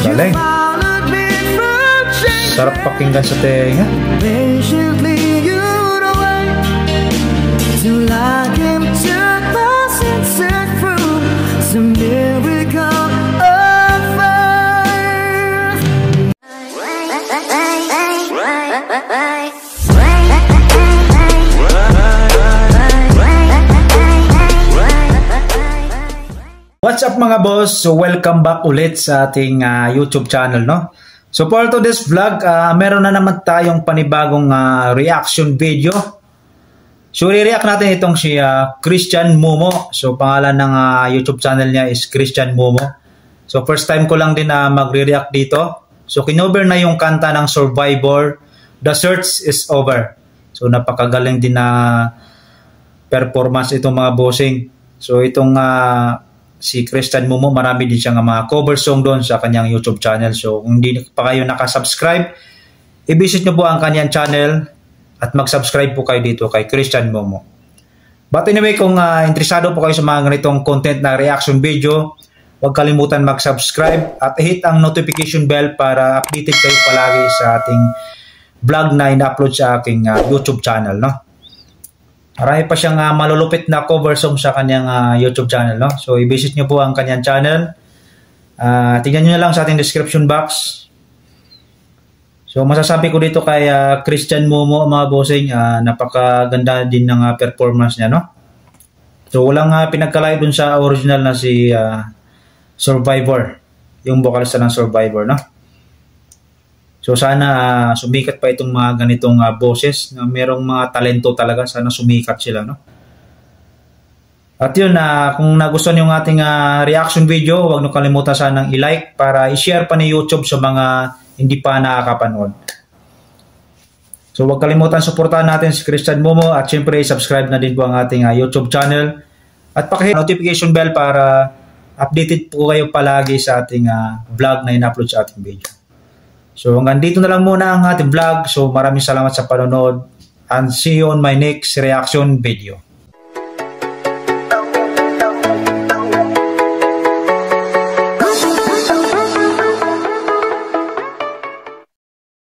Galing. Sarap pakinggan sa tenga. What's up mga boss? So welcome back ulit sa ating YouTube channel, no? So for today's vlog, meron na naman tayong panibagong reaction video. So i-react natin itong si Christian Momo. So pangalan ng YouTube channel niya is Christian Momo. So first time ko lang din magre-react dito. So kinover na yung kanta ng Survivor, The Search is Over. So napakagaling din na performance itong mga bossing. So itong si Christian Momo, marami din siyang mga cover song doon sa kanyang YouTube channel. So kung hindi pa kayo nakasubscribe, i-visit nyo po ang kanyang channel at mag-subscribe po kayo dito kay Christian Momo. But anyway, kung interesado po kayo sa mga ganitong content na reaction video, huwag kalimutan mag-subscribe at hit ang notification bell para updated kayo palagi sa ating vlog na ina-upload sa aking YouTube channel, no? Marami pa siyang malulupit na cover song sa kanyang YouTube channel, no? So i-visit nyo po ang kanyang channel. Tingnan nyo na lang sa ating description box. So masasabi ko dito kay Christian Momo, mga bossing, napakaganda din ng performance niya, no? So walang pinagkalayo dun sa original na si Survivor, yung vocalista ng Survivor, no? So sana sumikat pa itong mga ganitong boses na merong mga talento talaga. Sana sumikat sila, no? At yun, kung nagustuhan yung ating reaction video, huwag nyo kalimutan sanang i-like para i-share pa ni YouTube sa mga hindi pa nakakapanood. So huwag kalimutan suportahan natin si Christian Momo at syempre subscribe na din po ang ating YouTube channel. At pakihit notification bell para updated po kayo palagi sa ating vlog na in-upload sa ating video. So hanggang dito na lang muna ang ating vlog. So maraming salamat sa panonood and see you on my next reaction video.